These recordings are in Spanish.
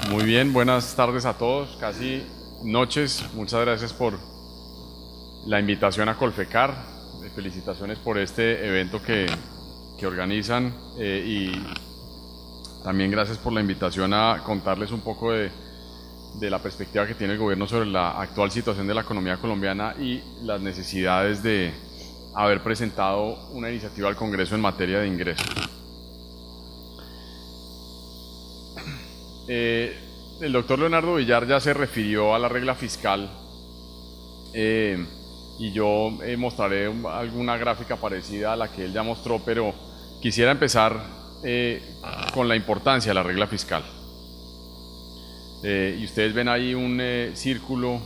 Muy bien, buenas tardes a todos, casi noches. Muchas gracias por la invitación a Colfecar. Felicitaciones por este evento que organizan y también gracias por la invitación a contarles un poco de la perspectiva que tiene el gobierno sobre la actual situación de la economía colombiana y las necesidades de haber presentado una iniciativa al Congreso en materia de ingresos. El doctor Leonardo Villar ya se refirió a la regla fiscal y yo mostraré alguna gráfica parecida a la que él ya mostró, pero quisiera empezar con la importancia de la regla fiscal. Y ustedes ven ahí un círculo,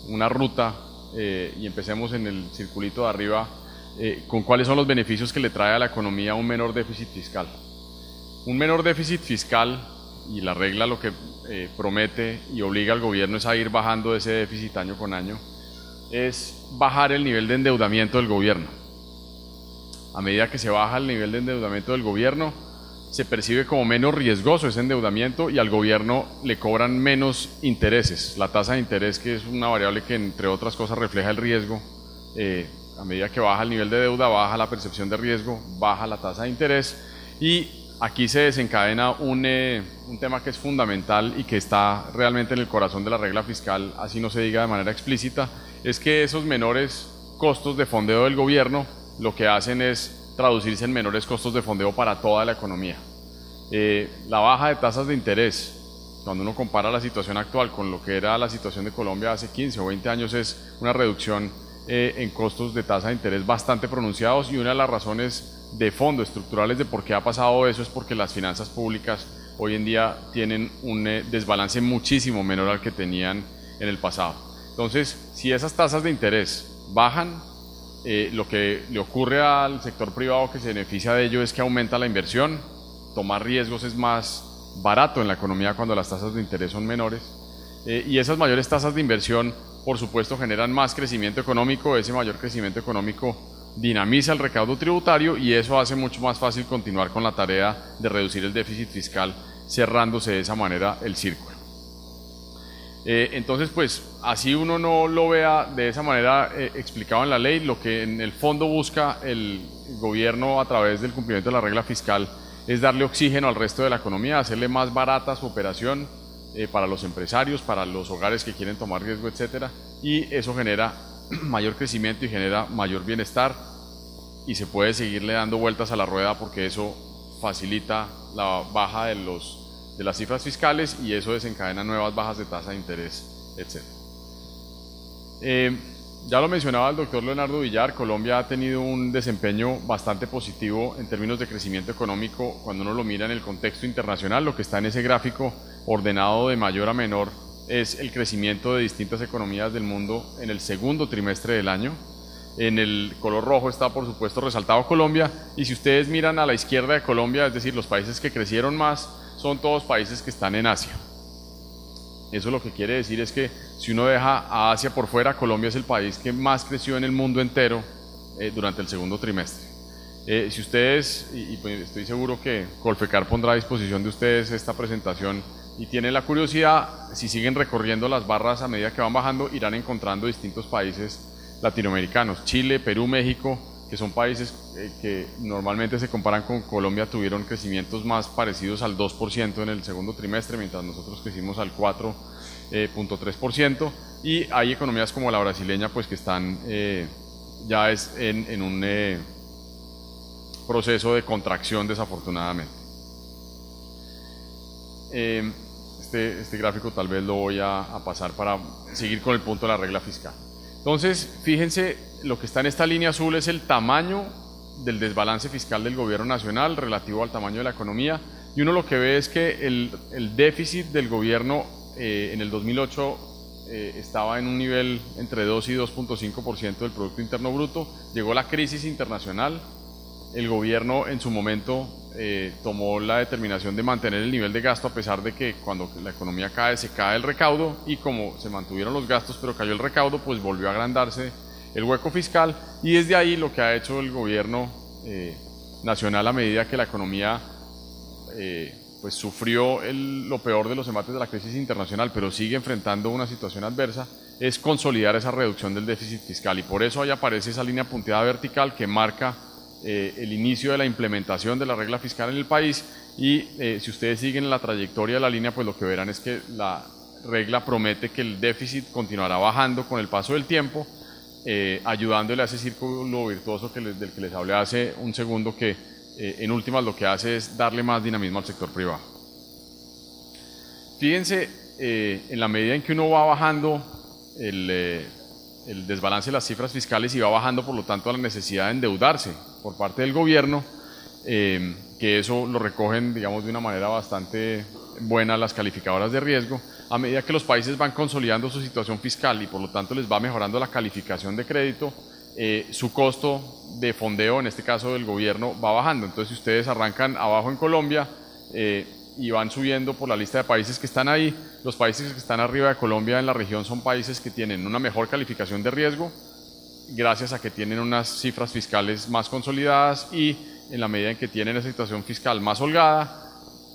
una ruta, y empecemos en el circulito de arriba con cuáles son los beneficios que le trae a la economía un menor déficit fiscal. Un menor déficit fiscal, y la regla lo que promete y obliga al gobierno es a ir bajando ese déficit año con año, es bajar el nivel de endeudamiento del gobierno. A medida que se baja el nivel de endeudamiento del gobierno, se percibe como menos riesgoso ese endeudamiento y al gobierno le cobran menos intereses. La tasa de interés, que es una variable que entre otras cosas refleja el riesgo, a medida que baja el nivel de deuda, baja la percepción de riesgo, baja la tasa de interés y aquí se desencadena un tema que es fundamental y que está realmente en el corazón de la regla fiscal, así no se diga de manera explícita, es que esos menores costos de fondeo del gobierno lo que hacen es traducirse en menores costos de fondeo para toda la economía. La baja de tasas de interés, cuando uno compara la situación actual con lo que era la situación de Colombia hace 15 o 20 años, es una reducción en costos de tasa de interés bastante pronunciados y una de las razones de fondo estructurales de por qué ha pasado eso es porque las finanzas públicas hoy en día tienen un desbalance muchísimo menor al que tenían en el pasado. Entonces, si esas tasas de interés bajan, lo que le ocurre al sector privado que se beneficia de ello es que aumenta la inversión, tomar riesgos es más barato en la economía cuando las tasas de interés son menores y esas mayores tasas de inversión por supuesto generan más crecimiento económico, ese mayor crecimiento económico dinamiza el recaudo tributario y eso hace mucho más fácil continuar con la tarea de reducir el déficit fiscal, cerrándose de esa manera el círculo. Entonces, pues, así uno no lo vea de esa manera explicado en la ley, lo que en el fondo busca el gobierno a través del cumplimiento de la regla fiscal es darle oxígeno al resto de la economía, hacerle más barata su operación para los empresarios, para los hogares que quieren tomar riesgo, etcétera, y eso genera mayor crecimiento y genera mayor bienestar y se puede seguirle dando vueltas a la rueda porque eso facilita la baja de las cifras fiscales y eso desencadena nuevas bajas de tasa de interés, etc. Ya lo mencionaba el doctor Leonardo Villar, Colombia ha tenido un desempeño bastante positivo en términos de crecimiento económico cuando uno lo mira en el contexto internacional, lo que está en ese gráfico ordenado de mayor a menor es el crecimiento de distintas economías del mundo en el segundo trimestre del año. En el color rojo está por supuesto resaltado Colombia y si ustedes miran a la izquierda de Colombia, es decir, los países que crecieron más son todos países que están en Asia. Eso lo que quiere decir es que si uno deja a Asia por fuera, Colombia es el país que más creció en el mundo entero durante el segundo trimestre. Si ustedes, y pues estoy seguro que Colfecar pondrá a disposición de ustedes esta presentación y tienen la curiosidad, si siguen recorriendo las barras a medida que van bajando, irán encontrando distintos países latinoamericanos, Chile, Perú, México, que son países que normalmente se comparan con Colombia, tuvieron crecimientos más parecidos al 2% en el segundo trimestre, mientras nosotros crecimos al 4.3%, y hay economías como la brasileña, pues que están ya en un proceso de contracción desafortunadamente. Este gráfico tal vez lo voy a pasar para seguir con el punto de la regla fiscal. Entonces, fíjense, lo que está en esta línea azul es el tamaño del desbalance fiscal del gobierno nacional relativo al tamaño de la economía y uno lo que ve es que el déficit del gobierno en el 2008 estaba en un nivel entre 2 y 2.5% del Producto Interno Bruto, llegó la crisis internacional, el gobierno en su momento tomó la determinación de mantener el nivel de gasto a pesar de que cuando la economía cae, se cae el recaudo y como se mantuvieron los gastos pero cayó el recaudo, pues volvió a agrandarse el hueco fiscal y desde ahí lo que ha hecho el gobierno nacional a medida que la economía pues sufrió lo peor de los embates de la crisis internacional, pero sigue enfrentando una situación adversa, es consolidar esa reducción del déficit fiscal. Y por eso ahí aparece esa línea punteada vertical que marca el inicio de la implementación de la regla fiscal en el país. Y si ustedes siguen la trayectoria de la línea, pues lo que verán es que la regla promete que el déficit continuará bajando con el paso del tiempo, ayudándole a ese círculo virtuoso del que les hablé hace un segundo, que en últimas lo que hace es darle más dinamismo al sector privado. Fíjense, en la medida en que uno va bajando el desbalance de las cifras fiscales y va bajando por lo tanto la necesidad de endeudarse por parte del gobierno, que eso lo recogen, digamos, de una manera bastante buena las calificadoras de riesgo. A medida que los países van consolidando su situación fiscal y por lo tanto les va mejorando la calificación de crédito, su costo de fondeo, en este caso del gobierno, va bajando. Entonces, si ustedes arrancan abajo en Colombia y van subiendo por la lista de países que están ahí, los países que están arriba de Colombia en la región son países que tienen una mejor calificación de riesgo, gracias a que tienen unas cifras fiscales más consolidadas, y en la medida en que tienen esa situación fiscal más holgada,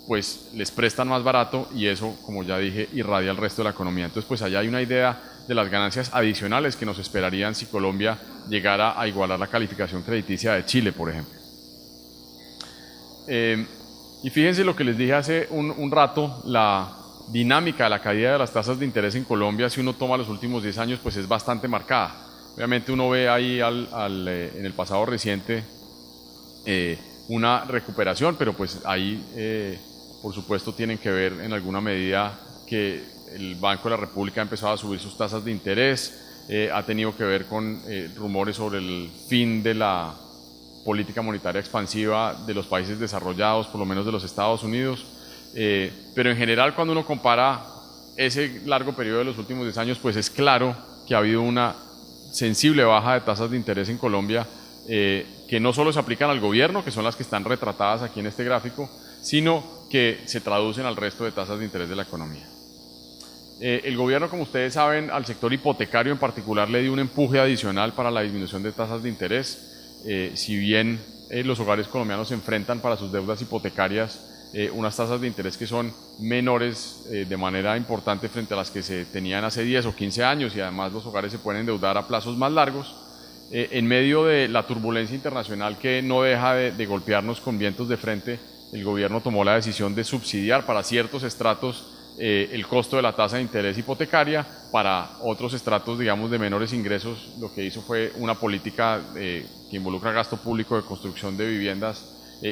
pues les prestan más barato, y eso, como ya dije, irradia al resto de la economía. Entonces, pues allá hay una idea de las ganancias adicionales que nos esperarían si Colombia llegara a igualar la calificación crediticia de Chile, por ejemplo. Y fíjense lo que les dije hace un rato, la dinámica de la caída de las tasas de interés en Colombia, si uno toma los últimos 10 años, pues es bastante marcada. Obviamente uno ve ahí en el pasado reciente una recuperación, pero pues ahí por supuesto tienen que ver en alguna medida que el Banco de la República ha empezado a subir sus tasas de interés, ha tenido que ver con rumores sobre el fin de la política monetaria expansiva de los países desarrollados, por lo menos de los Estados Unidos, pero en general cuando uno compara ese largo periodo de los últimos 10 años, pues es claro que ha habido una sensible baja de tasas de interés en Colombia, que no solo se aplican al gobierno, que son las que están retratadas aquí en este gráfico, sino que se traducen al resto de tasas de interés de la economía. El gobierno, como ustedes saben, al sector hipotecario en particular le dio un empuje adicional para la disminución de tasas de interés. Si bien los hogares colombianos se enfrentan para sus deudas hipotecarias unas tasas de interés que son menores de manera importante frente a las que se tenían hace 10 o 15 años, y además los hogares se pueden endeudar a plazos más largos, en medio de la turbulencia internacional que no deja de golpearnos con vientos de frente, el gobierno tomó la decisión de subsidiar para ciertos estratos el costo de la tasa de interés hipotecaria. Para otros estratos, digamos, de menores ingresos, lo que hizo fue una política que involucra gasto público de construcción de viviendas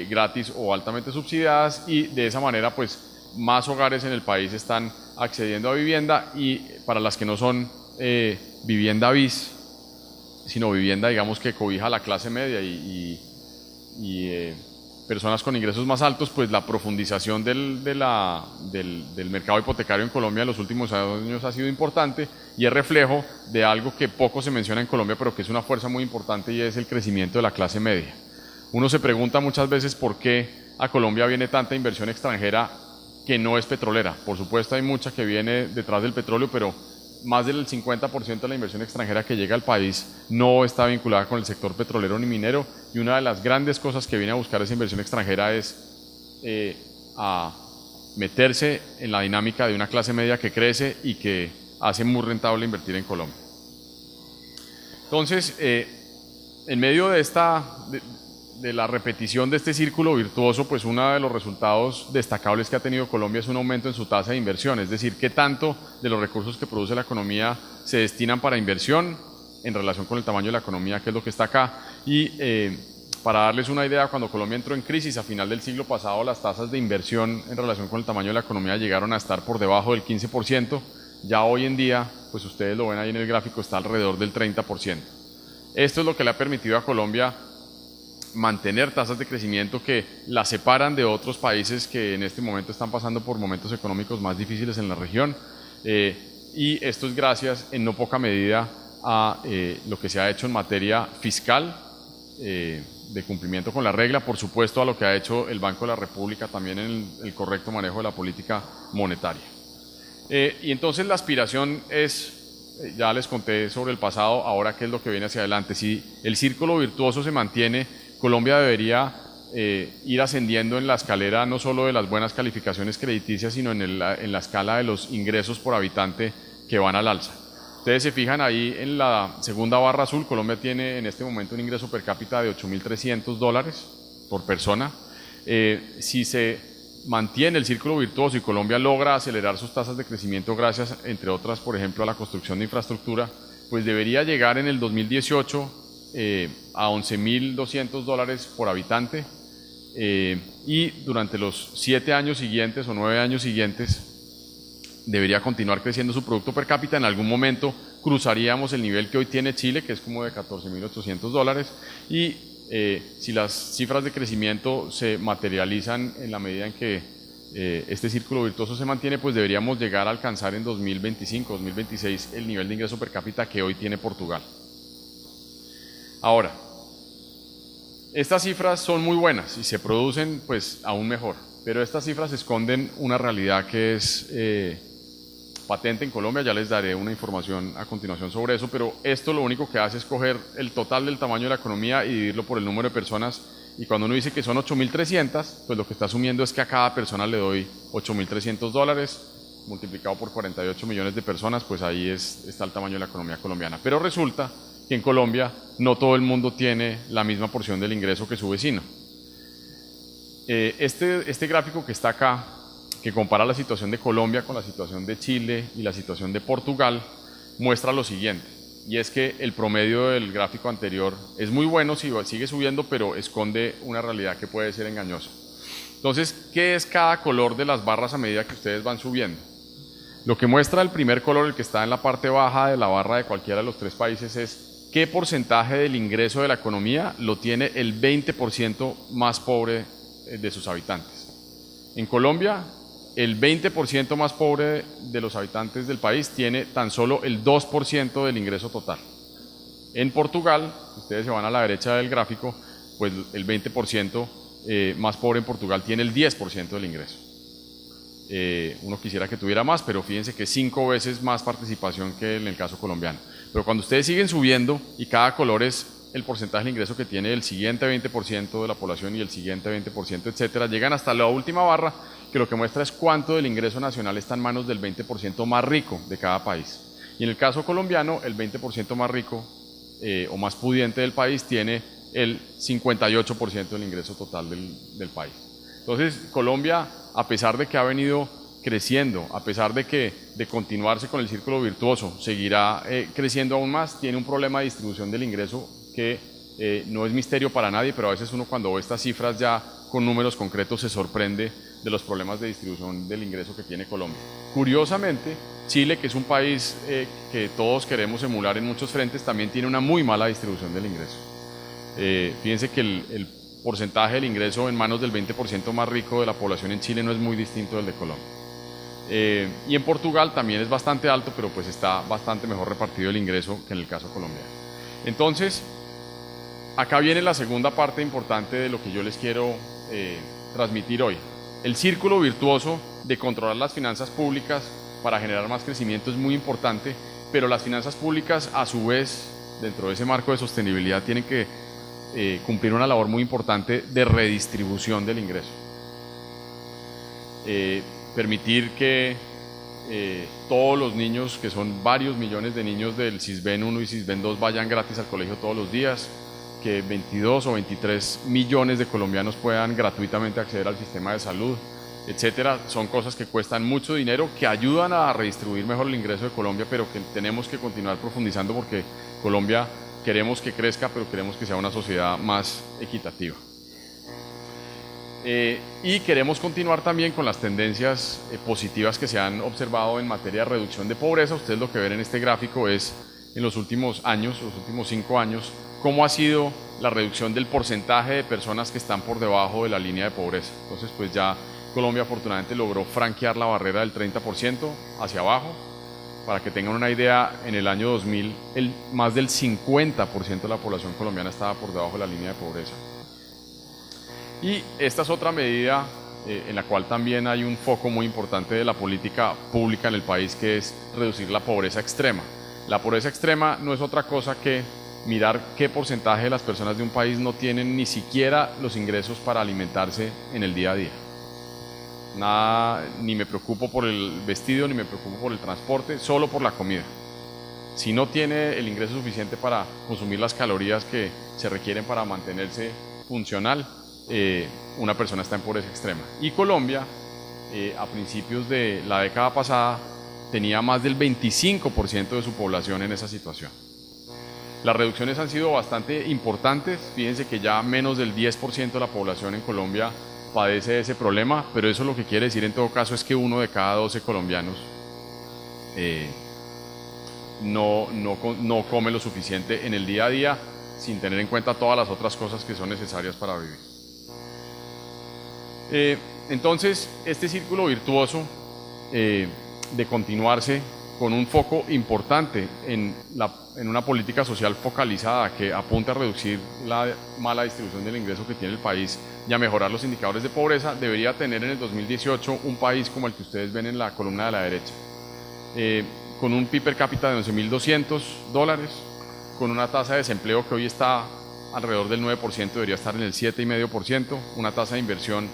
gratis o altamente subsidiadas, y de esa manera pues más hogares en el país están accediendo a vivienda, y para las que no son vivienda bis, sino vivienda, digamos, que cobija a la clase media y personas con ingresos más altos, pues la profundización del mercado hipotecario en Colombia en los últimos años ha sido importante, y es reflejo de algo que poco se menciona en Colombia, pero que es una fuerza muy importante, y es el crecimiento de la clase media. Uno se pregunta muchas veces por qué a Colombia viene tanta inversión extranjera que no es petrolera. Por supuesto hay mucha que viene detrás del petróleo, pero más del 50% de la inversión extranjera que llega al país no está vinculada con el sector petrolero ni minero, y una de las grandes cosas que viene a buscar esa inversión extranjera es a meterse en la dinámica de una clase media que crece y que hace muy rentable invertir en Colombia. Entonces, en medio de la repetición de este círculo virtuoso, pues uno de los resultados destacables que ha tenido Colombia es un aumento en su tasa de inversión, es decir, qué tanto de los recursos que produce la economía se destinan para inversión en relación con el tamaño de la economía, que es lo que está acá. Y para darles una idea, cuando Colombia entró en crisis a final del siglo pasado, las tasas de inversión en relación con el tamaño de la economía llegaron a estar por debajo del 15%, ya hoy en día, pues ustedes lo ven ahí en el gráfico, está alrededor del 30%. Esto es lo que le ha permitido a Colombia mantener tasas de crecimiento que la separan de otros países que en este momento están pasando por momentos económicos más difíciles en la región, y esto es gracias en no poca medida a lo que se ha hecho en materia fiscal, de cumplimiento con la regla, por supuesto a lo que ha hecho el Banco de la República también en el correcto manejo de la política monetaria. Y entonces la aspiración es, ya les conté sobre el pasado, ahora qué es lo que viene hacia adelante. Si el círculo virtuoso se mantiene, Colombia debería ir ascendiendo en la escalera no solo de las buenas calificaciones crediticias, sino en la escala de los ingresos por habitante que van al alza. Ustedes se fijan ahí en la segunda barra azul, Colombia tiene en este momento un ingreso per cápita de $8.300 por persona. Si se mantiene el círculo virtuoso y Colombia logra acelerar sus tasas de crecimiento gracias, entre otras, por ejemplo, a la construcción de infraestructura, pues debería llegar en el 2018 a $11.200 por habitante, y durante los 7 años siguientes o 9 años siguientes debería continuar creciendo su producto per cápita. En algún momento cruzaríamos el nivel que hoy tiene Chile, que es como de $14.800, y si las cifras de crecimiento se materializan en la medida en que este círculo virtuoso se mantiene, pues deberíamos llegar a alcanzar en 2025, 2026 el nivel de ingreso per cápita que hoy tiene Portugal. Ahora, estas cifras son muy buenas y se producen pues aún mejor, pero estas cifras esconden una realidad que es patente en Colombia. Ya les daré una información a continuación sobre eso, pero esto lo único que hace es coger el total del tamaño de la economía y dividirlo por el número de personas, y cuando uno dice que son 8.300, pues lo que está asumiendo es que a cada persona le doy $8.300 multiplicado por 48 millones de personas, pues ahí está el tamaño de la economía colombiana. Pero resulta que en Colombia no todo el mundo tiene la misma porción del ingreso que su vecino. Este gráfico que está acá, que compara la situación de Colombia con la situación de Chile y la situación de Portugal, muestra lo siguiente, y es que el promedio del gráfico anterior es muy bueno, sigue subiendo, pero esconde una realidad que puede ser engañosa. Entonces, ¿qué es cada color de las barras a medida que ustedes van subiendo? Lo que muestra el primer color, el que está en la parte baja de la barra de cualquiera de los 3 países, es qué porcentaje del ingreso de la economía lo tiene el 20% más pobre de sus habitantes. En Colombia, el 20% más pobre de los habitantes del país tiene tan solo el 2% del ingreso total. En Portugal, ustedes se van a la derecha del gráfico, pues el 20% más pobre en Portugal tiene el 10% del ingreso. Uno quisiera que tuviera más, pero fíjense que es 5 veces más participación que en el caso colombiano. Pero cuando ustedes siguen subiendo y cada color es el porcentaje de ingreso que tiene el siguiente 20% de la población y el siguiente 20%, etcétera, llegan hasta la última barra, que lo que muestra es cuánto del ingreso nacional está en manos del 20% más rico de cada país. Y en el caso colombiano, el 20% más rico o más pudiente del país tiene el 58% del ingreso total del país. Entonces, Colombia, a pesar de que ha venido creciendo, a pesar de continuarse con el círculo virtuoso, seguirá creciendo aún más, tiene un problema de distribución del ingreso que no es misterio para nadie, pero a veces uno cuando ve estas cifras ya con números concretos se sorprende de los problemas de distribución del ingreso que tiene Colombia. Curiosamente, Chile, que es un país que todos queremos emular en muchos frentes, también tiene una muy mala distribución del ingreso. Fíjense que el porcentaje del ingreso en manos del 20% más rico de la población en Chile no es muy distinto del de Colombia. Y en Portugal también es bastante alto, pero pues está bastante mejor repartido el ingreso que en el caso colombiano. Entonces, acá viene la segunda parte importante de lo que yo les quiero transmitir hoy. El círculo virtuoso de controlar las finanzas públicas para generar más crecimiento es muy importante, pero las finanzas públicas, a su vez, dentro de ese marco de sostenibilidad, tienen que cumplir una labor muy importante de redistribución del ingreso. Permitir que todos los niños, que son varios millones de niños del Sisbén 1 y Sisbén 2, vayan gratis al colegio todos los días, que 22 o 23 millones de colombianos puedan gratuitamente acceder al sistema de salud, etcétera. Son cosas que cuestan mucho dinero, que ayudan a redistribuir mejor el ingreso de Colombia, pero que tenemos que continuar profundizando porque Colombia queremos que crezca, pero queremos que sea una sociedad más equitativa. Y queremos continuar también con las tendencias positivas que se han observado en materia de reducción de pobreza. Ustedes lo que ven en este gráfico es en los últimos años, los últimos 5 años, cómo ha sido la reducción del porcentaje de personas que están por debajo de la línea de pobreza. Entonces, pues ya Colombia afortunadamente logró franquear la barrera del 30% hacia abajo. Para que tengan una idea, en el año 2000 más del 50% de la población colombiana estaba por debajo de la línea de pobreza. Y esta es otra medida en la cual también hay un foco muy importante de la política pública en el país, que es reducir la pobreza extrema. La pobreza extrema no es otra cosa que mirar qué porcentaje de las personas de un país no tienen ni siquiera los ingresos para alimentarse en el día a día. Nada, ni me preocupo por el vestido, ni me preocupo por el transporte, solo por la comida. Si no tiene el ingreso suficiente para consumir las calorías que se requieren para mantenerse funcional, una persona está en pobreza extrema. Y Colombia, a principios de la década pasada, tenía más del 25% de su población en esa situación. Las reducciones han sido bastante importantes. Fíjense que ya menos del 10% de la población en Colombia padece ese problema, pero eso lo que quiere decir en todo caso es que 1 de cada 12 colombianos no come lo suficiente en el día a día, sin tener en cuenta todas las otras cosas que son necesarias para vivir. Entonces, este círculo virtuoso de continuarse con un foco importante en una política social focalizada que apunta a reducir la mala distribución del ingreso que tiene el país y a mejorar los indicadores de pobreza, debería tener en el 2018 un país como el que ustedes ven en la columna de la derecha, con un PIB per cápita de $11.200, con una tasa de desempleo que hoy está alrededor del 9%, debería estar en el 7,5%, una tasa de inversión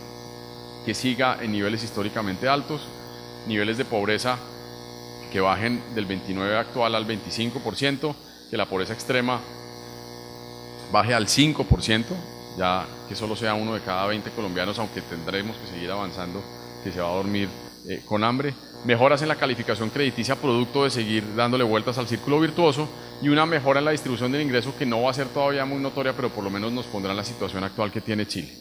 que siga en niveles históricamente altos, niveles de pobreza que bajen del 29% actual al 25%, que la pobreza extrema baje al 5%, ya que solo sea 1 de cada 20 colombianos, aunque tendremos que seguir avanzando, que se va a dormir con hambre, mejoras en la calificación crediticia producto de seguir dándole vueltas al círculo virtuoso y una mejora en la distribución del ingreso que no va a ser todavía muy notoria, pero por lo menos nos pondrá en la situación actual que tiene Chile.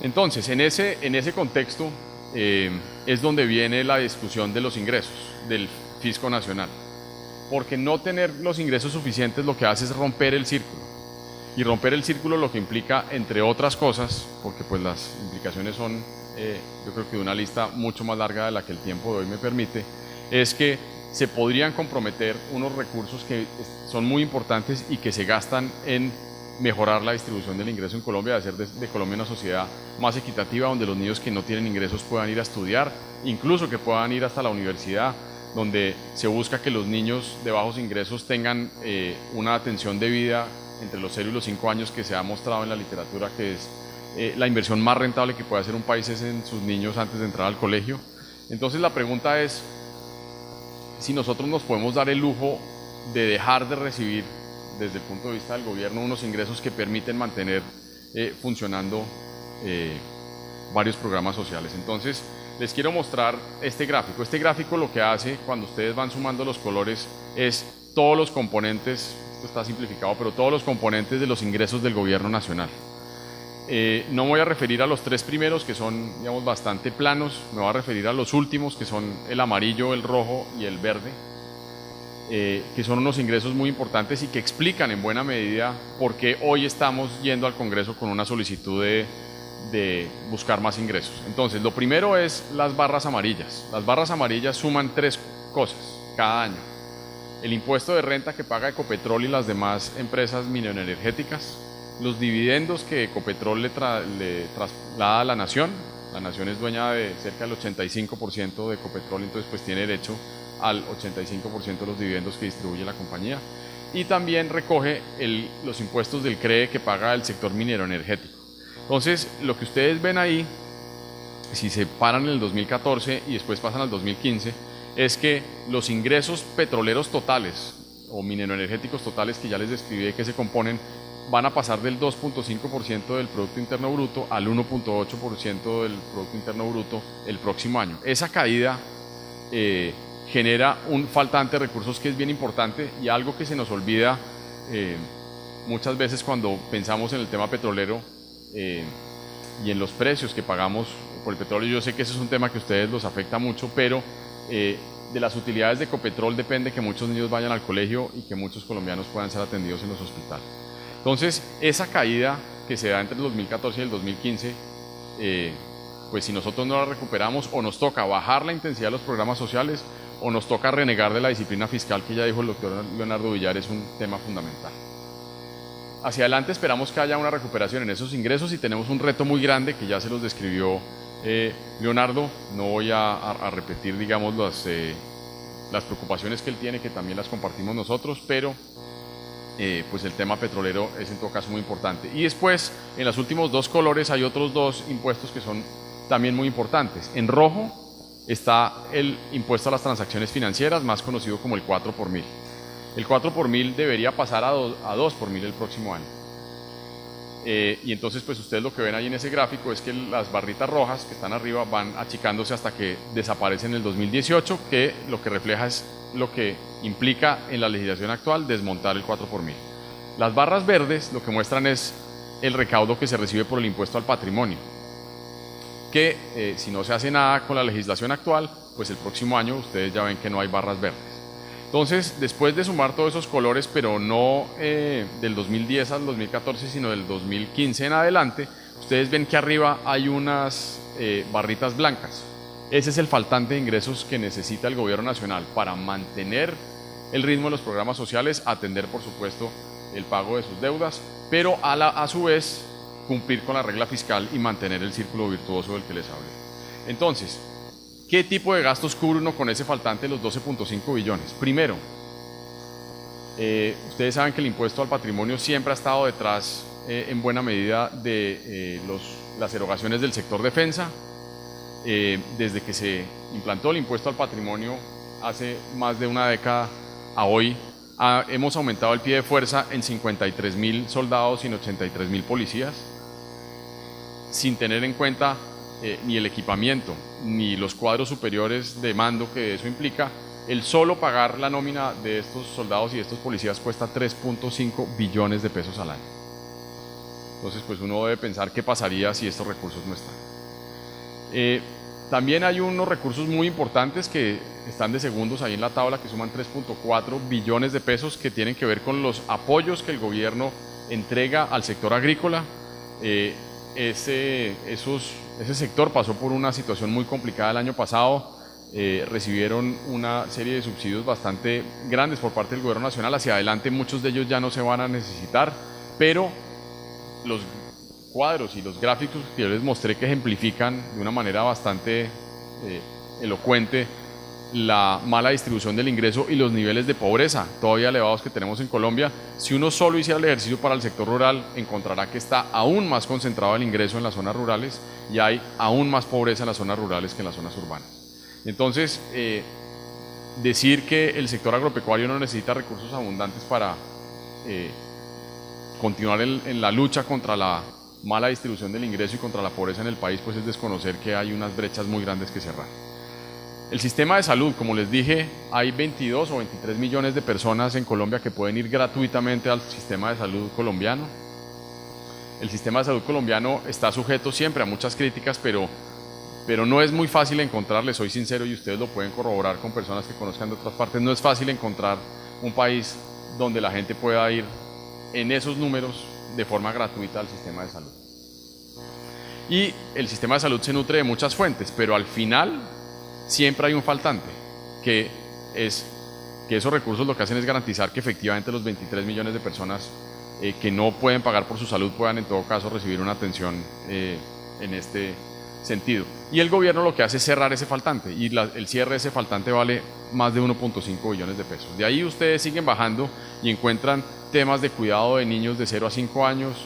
Entonces, en ese contexto es donde viene la discusión de los ingresos del fisco nacional, porque no tener los ingresos suficientes lo que hace es romper el círculo, y romper el círculo lo que implica, entre otras cosas, porque pues las implicaciones son yo creo que de una lista mucho más larga de la que el tiempo de hoy me permite, es que se podrían comprometer unos recursos que son muy importantes y que se gastan en mejorar la distribución del ingreso en Colombia, de hacer de Colombia una sociedad más equitativa, donde los niños que no tienen ingresos puedan ir a estudiar, incluso que puedan ir hasta la universidad, donde se busca que los niños de bajos ingresos tengan una atención debida entre los 0 y los 5 años, que se ha mostrado en la literatura que es la inversión más rentable que puede hacer un país es en sus niños antes de entrar al colegio. Entonces la pregunta es si nosotros nos podemos dar el lujo de dejar de recibir desde el punto de vista del gobierno unos ingresos que permiten mantener funcionando varios programas sociales. Entonces les quiero mostrar este gráfico. Este gráfico lo que hace, cuando ustedes van sumando los colores, es todos los componentes, esto está simplificado, pero todos los componentes de los ingresos del gobierno nacional. No me voy a referir a los 3 primeros, que son, digamos, bastante planos, me voy a referir a los últimos, que son el amarillo, el rojo y el verde, que son unos ingresos muy importantes y que explican en buena medida por qué hoy estamos yendo al Congreso con una solicitud de buscar más ingresos. Entonces, lo primero es las barras amarillas. Las barras amarillas suman 3 cosas cada año: el impuesto de renta que paga Ecopetrol y las demás empresas mineroenergéticas, los dividendos que Ecopetrol le traslada a la Nación. La Nación es dueña de cerca del 85% de Ecopetrol, entonces pues tiene derecho al 85% de los dividendos que distribuye la compañía, y también recoge los impuestos del CREE que paga el sector minero energético. Entonces, lo que ustedes ven ahí, si se paran en el 2014 y después pasan al 2015, es que los ingresos petroleros totales o mineroenergéticos totales que ya les describí que se componen van a pasar del 2,5% del Producto Interno Bruto al 1,8% del Producto Interno Bruto el próximo año. Esa caída genera un faltante de recursos que es bien importante, y algo que se nos olvida muchas veces cuando pensamos en el tema petrolero y en los precios que pagamos por el petróleo. Yo sé que ese es un tema que a ustedes los afecta mucho, pero de las utilidades de Ecopetrol depende que muchos niños vayan al colegio y que muchos colombianos puedan ser atendidos en los hospitales. Entonces, esa caída que se da entre el 2014 y el 2015, pues si nosotros no la recuperamos, o nos toca bajar la intensidad de los programas sociales, o nos toca renegar de la disciplina fiscal, que ya dijo el doctor Leonardo Villar es un tema fundamental. Hacia adelante esperamos que haya una recuperación en esos ingresos, y tenemos un reto muy grande que ya se los describió Leonardo. No voy a repetir, digamos, las preocupaciones que él tiene, que también las compartimos nosotros, pero pues el tema petrolero es en todo caso muy importante. Y después, en los últimos dos colores, hay otros dos impuestos que son también muy importantes. En rojo está el impuesto a las transacciones financieras, más conocido como el 4 por mil. El 4 por mil debería pasar a 2 por mil el próximo año. Y entonces pues ustedes lo que ven ahí en ese gráfico es que las barritas rojas que están arriba van achicándose hasta que desaparecen en el 2018, que lo que refleja es lo que implica en la legislación actual desmontar el 4 por mil. Las barras verdes lo que muestran es el recaudo que se recibe por el impuesto al patrimonio, que si no se hace nada con la legislación actual, pues el próximo año ustedes ya ven que no hay barras verdes. Entonces, después de sumar todos esos colores, pero no del 2010 al 2014, sino del 2015 en adelante, ustedes ven que arriba hay unas barritas blancas. Ese es el faltante de ingresos que necesita el gobierno nacional para mantener el ritmo de los programas sociales, atender, por supuesto, el pago de sus deudas, pero a su vez cumplir con la regla fiscal y mantener el círculo virtuoso del que les hablé. Entonces, ¿qué tipo de gastos cubre uno con ese faltante de los 12.5 billones? Primero, ustedes saben que el impuesto al patrimonio siempre ha estado detrás en buena medida de las erogaciones del sector defensa. Desde que se implantó el impuesto al patrimonio hace más de una década a hoy, hemos aumentado el pie de fuerza en 53.000 soldados y en 83.000 policías, sin tener en cuenta ni el equipamiento, ni los cuadros superiores de mando que eso implica. El solo pagar la nómina de estos soldados y de estos policías cuesta 3.5 billones de pesos al año. Entonces, pues uno debe pensar qué pasaría si estos recursos no están. También hay unos recursos muy importantes que están de segundos ahí en la tabla, que suman 3.4 billones de pesos, que tienen que ver con los apoyos que el gobierno entrega al sector agrícola. Ese sector pasó por una situación muy complicada el año pasado, recibieron una serie de subsidios bastante grandes por parte del gobierno nacional. Hacia adelante muchos de ellos ya no se van a necesitar, pero los cuadros y los gráficos que yo les mostré, que ejemplifican de una manera bastante elocuente la mala distribución del ingreso y los niveles de pobreza todavía elevados que tenemos en Colombia. Si uno solo hiciera el ejercicio para el sector rural, encontrará que está aún más concentrado el ingreso en las zonas rurales y hay aún más pobreza en las zonas rurales que en las zonas urbanas. Entonces, decir que el sector agropecuario no necesita recursos abundantes para continuar en la lucha contra la mala distribución del ingreso y contra la pobreza en el país, pues es desconocer que hay unas brechas muy grandes que cerrar. El sistema de salud, como les dije, hay 22 o 23 millones de personas en Colombia que pueden ir gratuitamente al sistema de salud colombiano. El sistema de salud colombiano está sujeto siempre a muchas críticas, pero no es muy fácil encontrarle, soy sincero y ustedes lo pueden corroborar con personas que conozcan de otras partes, no es fácil encontrar un país donde la gente pueda ir en esos números de forma gratuita al sistema de salud. Y el sistema de salud se nutre de muchas fuentes, pero al final siempre hay un faltante, que esos recursos lo que hacen es garantizar que efectivamente los 23 millones de personas que no pueden pagar por su salud puedan en todo caso recibir una atención en este sentido. Y el gobierno lo que hace es cerrar ese faltante, y el cierre de ese faltante vale más de 1.5 billones de pesos. De ahí ustedes siguen bajando y encuentran temas de cuidado de niños de 0 a 5 años,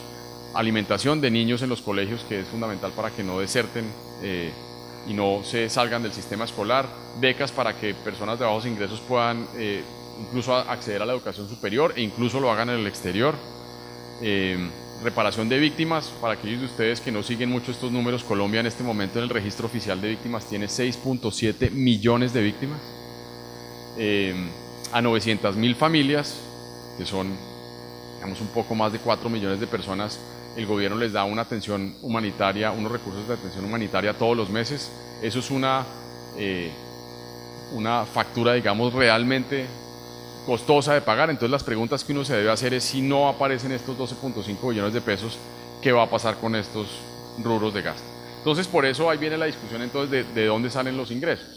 alimentación de niños en los colegios, que es fundamental para que no deserten y no se salgan del sistema escolar, becas para que personas de bajos ingresos puedan incluso acceder a la educación superior e incluso lo hagan en el exterior, reparación de víctimas. Para aquellos de ustedes que no siguen mucho estos números, Colombia en este momento en el registro oficial de víctimas tiene 6.7 millones de víctimas, a 900.000 familias, que son digamos un poco más de 4 millones de personas. El gobierno les da una atención humanitaria, unos recursos de atención humanitaria todos los meses. Eso es una factura, digamos, realmente costosa de pagar. Entonces las preguntas que uno se debe hacer es, si no aparecen estos 12.5 billones de pesos, ¿qué va a pasar con estos rubros de gasto? Entonces por eso ahí viene la discusión entonces de dónde salen los ingresos.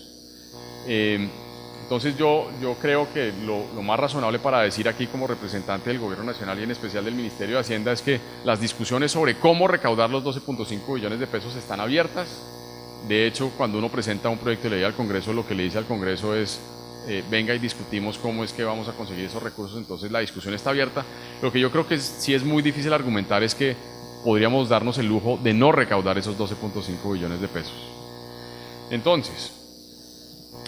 Entonces yo creo que lo más razonable para decir aquí como representante del Gobierno Nacional y en especial del Ministerio de Hacienda es que las discusiones sobre cómo recaudar los 12.5 billones de pesos están abiertas. De hecho, cuando uno presenta un proyecto de ley al Congreso, lo que le dice al Congreso es venga y discutimos cómo es que vamos a conseguir esos recursos, entonces la discusión está abierta. Lo que yo creo que sí es muy difícil argumentar es que podríamos darnos el lujo de no recaudar esos 12.5 billones de pesos. Entonces,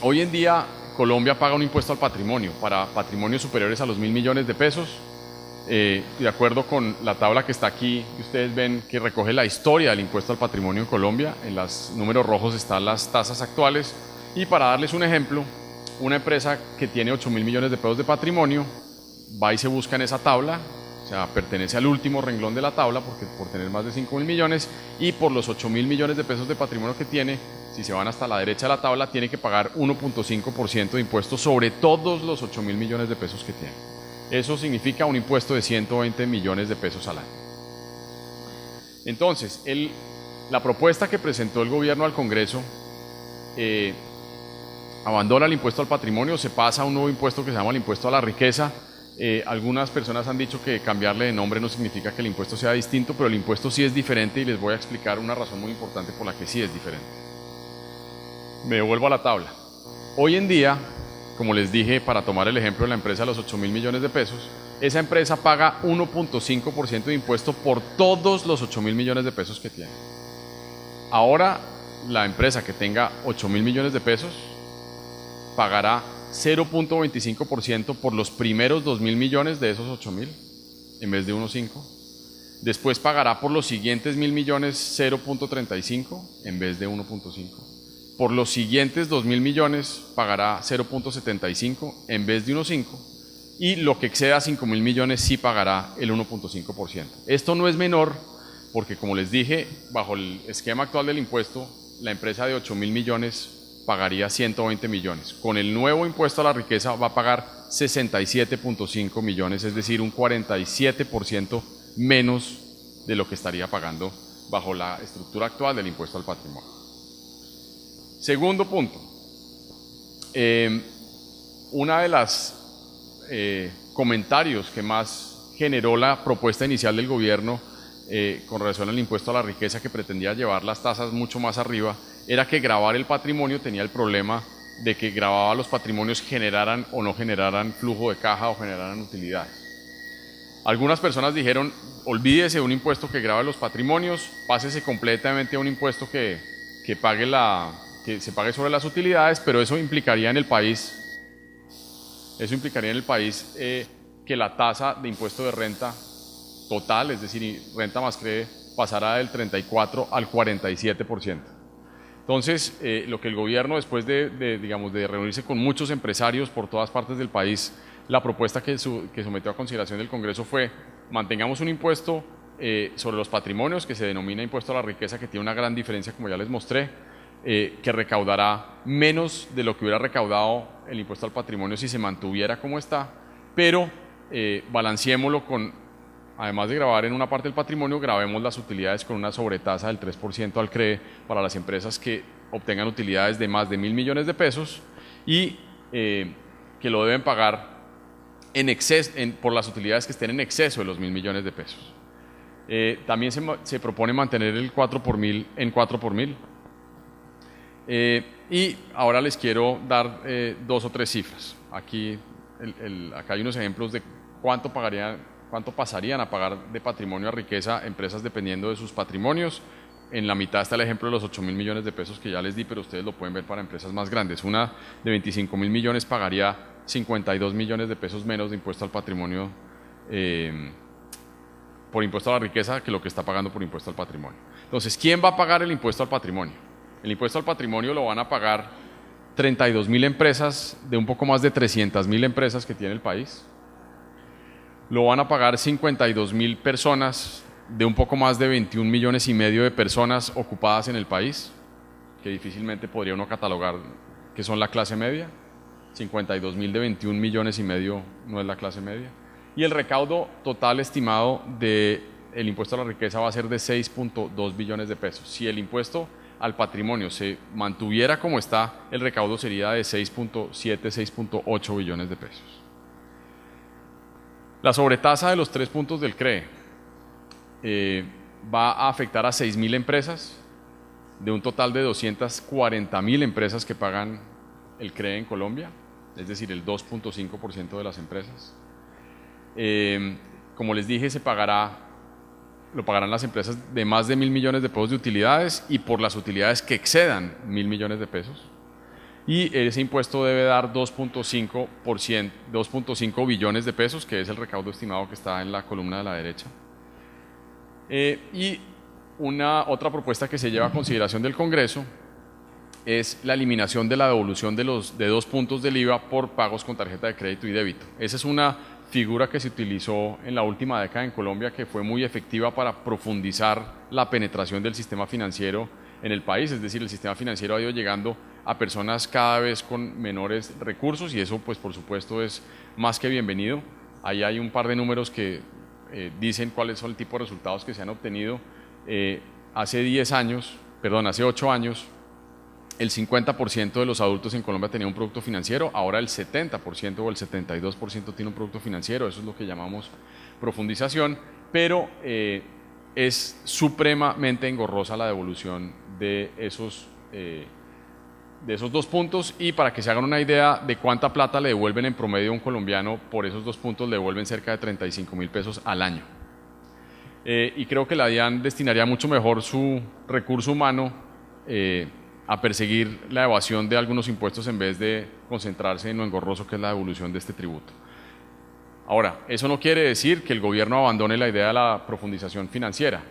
hoy en día Colombia paga un impuesto al patrimonio para patrimonios superiores a los 1.000 millones de pesos. De acuerdo con la tabla que está aquí, ustedes ven que recoge la historia del impuesto al patrimonio en Colombia. En los números rojos están las tasas actuales. Y para darles un ejemplo, una empresa que tiene 8.000 millones de pesos de patrimonio va y se busca en esa tabla, o sea, pertenece al último renglón de la tabla porque por tener más de 5.000 millones y por los 8.000 millones de pesos de patrimonio que tiene, si se van hasta la derecha de la tabla, tiene que pagar 1.5% de impuestos sobre todos los 8.000 millones de pesos que tiene. Eso significa un impuesto de 120 millones de pesos al año. Entonces, la propuesta que presentó el gobierno al Congreso abandona el impuesto al patrimonio, se pasa a un nuevo impuesto que se llama el impuesto a la riqueza. Algunas personas han dicho que cambiarle de nombre no significa que el impuesto sea distinto, pero el impuesto sí es diferente y les voy a explicar una razón muy importante por la que sí es diferente. Me devuelvo a la tabla. Hoy en día, como les dije, para tomar el ejemplo de la empresa de los 8.000 millones de pesos, esa empresa paga 1.5% de impuesto por todos los 8.000 millones de pesos que tiene. Ahora, la empresa que tenga 8.000 millones de pesos pagará 0.25% por los primeros 2.000 millones de esos 8.000 en vez de 1.5. Después pagará por los siguientes 1.000 millones 0.35 en vez de 1.5. Por los siguientes 2.000 millones pagará 0.75 en vez de 1.5. Y lo que exceda 5.000 millones sí pagará el 1.5%. Esto no es menor porque, como les dije, bajo el esquema actual del impuesto, la empresa de 8.000 millones pagaría 120 millones. Con el nuevo impuesto a la riqueza va a pagar 67.5 millones, es decir, un 47% menos de lo que estaría pagando bajo la estructura actual del impuesto al patrimonio. Segundo punto, una de las comentarios que más generó la propuesta inicial del gobierno con relación al impuesto a la riqueza, que pretendía llevar las tasas mucho más arriba, era que gravar el patrimonio tenía el problema de que gravaba los patrimonios generaran o no generaran flujo de caja o generaran utilidades. Algunas personas dijeron, olvídese de un impuesto que grave los patrimonios, pásese completamente a un impuesto que se pague sobre las utilidades, pero eso implicaría en el país, que la tasa de impuesto de renta total, es decir, renta más CRE, pasará del 34 al 47%. Entonces, lo que el gobierno, después de reunirse con muchos empresarios por todas partes del país, la propuesta que sometió a consideración del Congreso fue: mantengamos un impuesto sobre los patrimonios que se denomina impuesto a la riqueza, que tiene una gran diferencia, como ya les mostré, que recaudará menos de lo que hubiera recaudado el impuesto al patrimonio si se mantuviera como está, pero balanceémoslo con, además de gravar en una parte del patrimonio, gravemos las utilidades con una sobretasa del 3% al CRE para las empresas que obtengan utilidades de más de 1.000 millones de pesos y que lo deben pagar por las utilidades que estén en exceso de los 1.000 millones de pesos. También se propone mantener el 4 por mil en 4 por mil. Y ahora les quiero dar 2 o 3 cifras. Acá hay unos ejemplos de cuánto pasarían a pagar de patrimonio a riqueza empresas dependiendo de sus patrimonios. En la mitad está el ejemplo de los 8.000 millones de pesos que ya les di, pero ustedes lo pueden ver para empresas más grandes. Una de 25.000 millones pagaría 52 millones de pesos menos de impuesto al patrimonio por impuesto a la riqueza que lo que está pagando por impuesto al patrimonio. Entonces, ¿quién va a pagar el impuesto al patrimonio? El impuesto al patrimonio lo van a pagar 32.000 empresas de un poco más de 300.000 empresas que tiene el país. Lo van a pagar 52.000 personas de un poco más de 21 millones y medio de personas ocupadas en el país, que difícilmente podría uno catalogar que son la clase media. 52.000 de 21 millones y medio no es la clase media. Y el recaudo total estimado del impuesto a la riqueza va a ser de 6.2 billones de pesos. Si el impuesto al patrimonio se mantuviera como está, el recaudo sería de 6.7, 6.8 billones de pesos. La sobretasa de los 3 puntos del CRE va a afectar a 6.000 empresas, de un total de 240.000 empresas que pagan el CRE en Colombia. es decir, el 2.5% de las empresas. Como les dije, lo pagarán las empresas de más de 1.000 millones de pesos de utilidades y por las utilidades que excedan 1.000 millones de pesos. Y ese impuesto debe dar 2.5 billones de pesos, que es el recaudo estimado que está en la columna de la derecha. Y otra propuesta que se lleva a consideración del Congreso es la eliminación de la devolución de 2 puntos del IVA por pagos con tarjeta de crédito y débito. Esa es una figura que se utilizó en la última década en Colombia, que fue muy efectiva para profundizar la penetración del sistema financiero en el país, es decir, el sistema financiero ha ido llegando a personas cada vez con menores recursos y eso pues por supuesto es más que bienvenido. Ahí hay un par de números que dicen cuáles son el tipo de resultados que se han obtenido. Hace 8 años, el 50% de los adultos en Colombia tenía un producto financiero, ahora el 70% o el 72% tiene un producto financiero, eso es lo que llamamos profundización, pero es supremamente engorrosa la devolución de esos 2 puntos y para que se hagan una idea de cuánta plata le devuelven en promedio a un colombiano por esos 2 puntos, le devuelven cerca de 35.000 pesos al año. Y creo que la DIAN destinaría mucho mejor su recurso humano a perseguir la evasión de algunos impuestos en vez de concentrarse en lo engorroso que es la devolución de este tributo. Ahora, eso no quiere decir que el gobierno abandone la idea de la profundización financiera,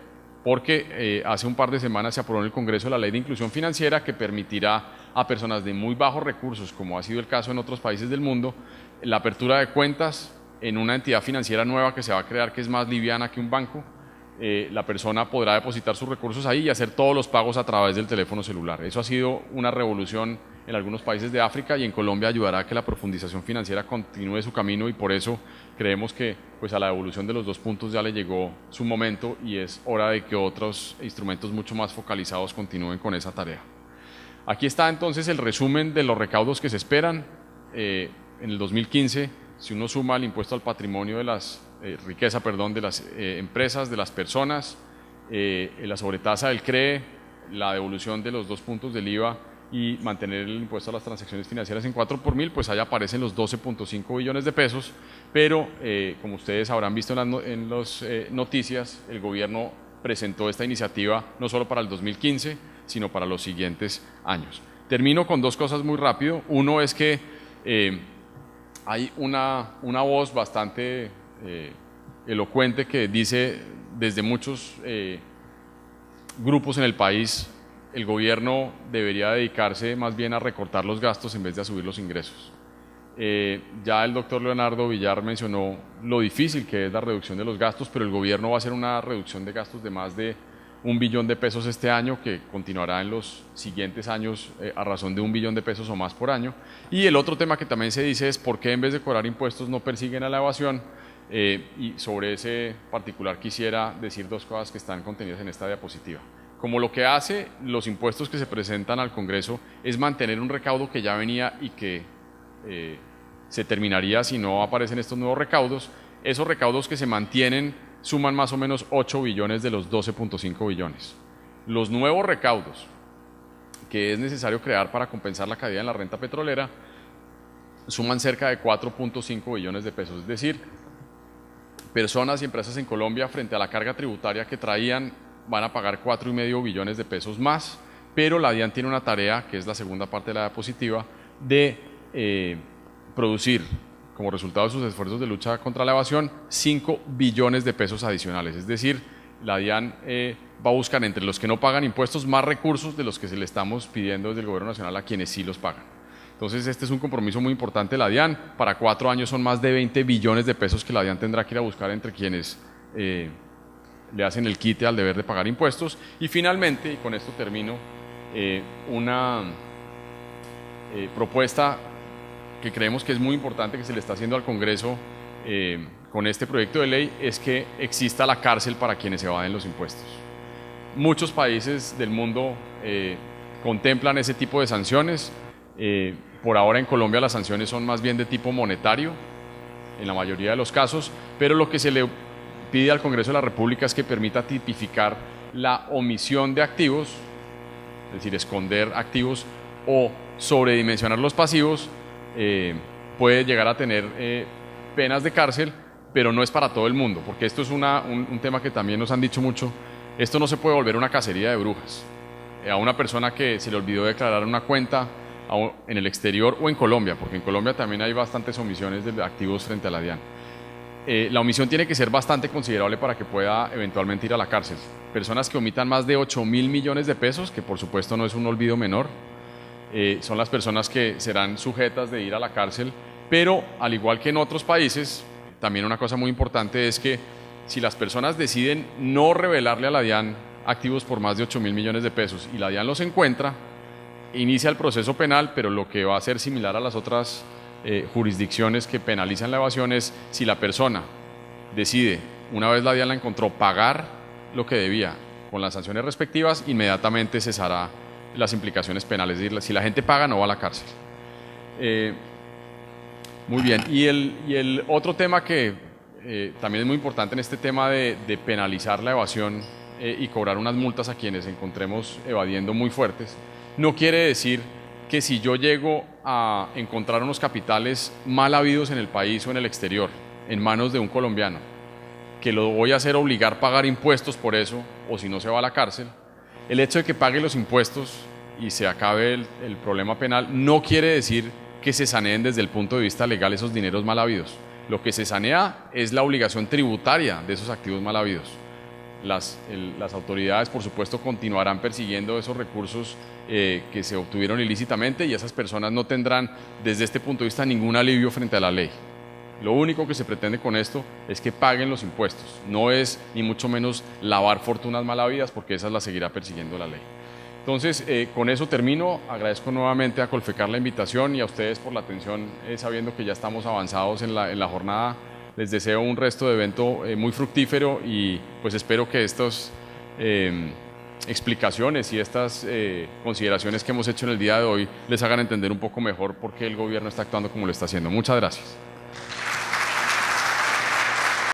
porque hace un par de semanas se aprobó en el Congreso la Ley de Inclusión Financiera que permitirá a personas de muy bajos recursos, como ha sido el caso en otros países del mundo, la apertura de cuentas en una entidad financiera nueva que se va a crear, que es más liviana que un banco. La persona podrá depositar sus recursos ahí y hacer todos los pagos a través del teléfono celular. Eso ha sido una revolución en algunos países de África y en Colombia ayudará a que la profundización financiera continúe su camino y por eso creemos que pues, a la devolución de los 2 puntos ya le llegó su momento y es hora de que otros instrumentos mucho más focalizados continúen con esa tarea. Aquí está entonces el resumen de los recaudos que se esperan. En el 2015, si uno suma el impuesto al patrimonio de las riqueza de las empresas, de las personas, la sobretasa del CRE, la devolución de los 2 puntos del IVA y mantener el impuesto a las transacciones financieras en 4 por 1000, pues ahí aparecen los 12.5 billones de pesos, pero como ustedes habrán visto en las noticias, el gobierno presentó esta iniciativa no solo para el 2015, sino para los siguientes años. Termino con 2 cosas muy rápido. Uno es que hay una voz bastante elocuente que dice desde muchos grupos en el país el gobierno debería dedicarse más bien a recortar los gastos en vez de a subir los ingresos. Ya el doctor Leonardo Villar mencionó lo difícil que es la reducción de los gastos, pero el gobierno va a hacer una reducción de gastos de más de 1 billón de pesos este año, que continuará en los siguientes años a razón de 1 billón de pesos o más por año. Y el otro tema que también se dice es por qué en vez de cobrar impuestos no persiguen a la evasión. Y sobre ese particular quisiera decir 2 cosas que están contenidas en esta diapositiva. Como lo que hace los impuestos que se presentan al Congreso es mantener un recaudo que ya venía y que se terminaría si no aparecen estos nuevos recaudos, esos recaudos que se mantienen suman más o menos 8 billones de los 12.5 billones. Los nuevos recaudos que es necesario crear para compensar la caída en la renta petrolera suman cerca de 4.5 billones de pesos, es decir, personas y empresas en Colombia frente a la carga tributaria que traían van a pagar 4,5 billones de pesos más, pero la DIAN tiene una tarea, que es la segunda parte de la diapositiva, de producir, como resultado de sus esfuerzos de lucha contra la evasión, 5 billones de pesos adicionales. Es decir, la DIAN va a buscar entre los que no pagan impuestos más recursos de los que se le estamos pidiendo desde el Gobierno Nacional a quienes sí los pagan. Entonces, este es un compromiso muy importante de la DIAN. Para 4 años son más de 20 billones de pesos que la DIAN tendrá que ir a buscar entre quienes le hacen el quite al deber de pagar impuestos. Y finalmente, y con esto termino, una propuesta que creemos que es muy importante que se le está haciendo al Congreso con este proyecto de ley es que exista la cárcel para quienes evaden los impuestos. Muchos países del mundo contemplan ese tipo de sanciones. Por ahora en Colombia las sanciones son más bien de tipo monetario, en la mayoría de los casos, pero lo que se le pide al Congreso de la República es que permita tipificar la omisión de activos, es decir, esconder activos o sobredimensionar los pasivos puede llegar a tener penas de cárcel, pero no es para todo el mundo, porque esto es un tema que también nos han dicho mucho. Esto no se puede volver una cacería de brujas. A una persona que se le olvidó declarar una cuenta en el exterior o en Colombia, porque en Colombia también hay bastantes omisiones de activos frente a la DIAN. La omisión tiene que ser bastante considerable para que pueda eventualmente ir a la cárcel. Personas que omitan más de 8.000 millones de pesos, que por supuesto no es un olvido menor, son las personas que serán sujetas de ir a la cárcel, pero al igual que en otros países, también una cosa muy importante es que si las personas deciden no revelarle a la DIAN activos por más de 8.000 millones de pesos y la DIAN los encuentra, inicia el proceso penal, pero lo que va a ser similar a las otras jurisdicciones que penalizan la evasión es si la persona decide, una vez la DIAN la encontró, pagar lo que debía con las sanciones respectivas, inmediatamente cesará las implicaciones penales. Es decir, si la gente paga, no va a la cárcel. Muy bien, y el otro tema que también es muy importante en este tema de penalizar la evasión y cobrar unas multas a quienes encontremos evadiendo muy fuertes, no quiere decir que si yo llego a encontrar unos capitales mal habidos en el país o en el exterior, en manos de un colombiano, que lo voy a hacer obligar a pagar impuestos por eso, o si no se va a la cárcel. El hecho de que pague los impuestos y se acabe el problema penal no quiere decir que se saneen desde el punto de vista legal esos dineros mal habidos. Lo que se sanea es la obligación tributaria de esos activos mal habidos. Las autoridades, por supuesto, continuarán persiguiendo esos recursos que se obtuvieron ilícitamente y esas personas no tendrán, desde este punto de vista, ningún alivio frente a la ley. Lo único que se pretende con esto es que paguen los impuestos. No es ni mucho menos lavar fortunas mal habidas, porque esas las seguirá persiguiendo la ley. Entonces, con eso termino. Agradezco nuevamente a Colfecar la invitación y a ustedes por la atención, sabiendo que ya estamos avanzados en la jornada. Les deseo un resto de evento muy fructífero y pues espero que estas explicaciones y estas consideraciones que hemos hecho en el día de hoy les hagan entender un poco mejor por qué el gobierno está actuando como lo está haciendo. Muchas gracias.